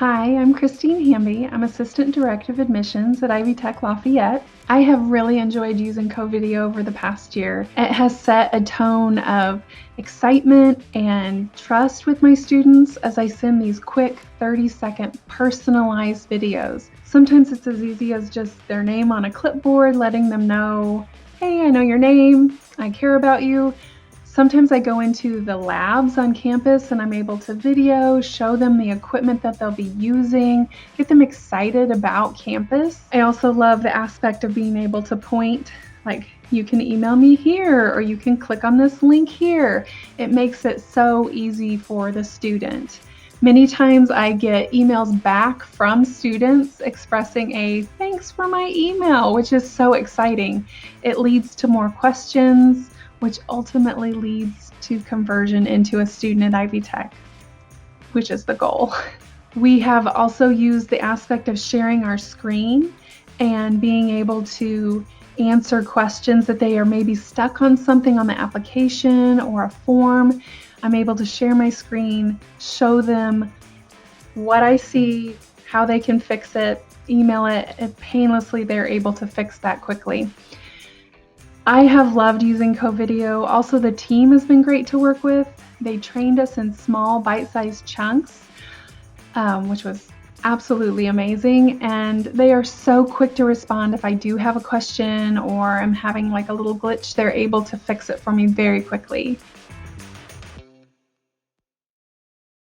Hi, I'm Christine Hamby. I'm Assistant Director of Admissions at Ivy Tech Lafayette. I have really enjoyed using CoVideo over the past year. It has set a tone of excitement and trust with my students as I send these quick 30-second personalized videos. Sometimes it's as easy as just their name on a clipboard, letting them know, hey, I know your name, I care about you. Sometimes I go into the labs on campus and I'm able to video, show them the equipment that they'll be using, get them excited about campus. I also love the aspect of being able to point, like you can email me here or you can click on this link here. It makes it so easy for the student. Many times I get emails back from students expressing a thanks for my email, which is so exciting. It leads to more questions, which ultimately leads to conversion into a student at Ivy Tech, which is the goal. We have also used the aspect of sharing our screen and being able to answer questions that they are maybe stuck on something on the application or a form. I'm able to share my screen, show them what I see, how they can fix it, email it, and painlessly they're able to fix that quickly. I have loved using CoVideo. Also, the team has been great to work with. They trained us in small bite-sized chunks, which was absolutely amazing. And they are so quick to respond if I do have a question or I'm having like a little glitch, they're able to fix it for me very quickly.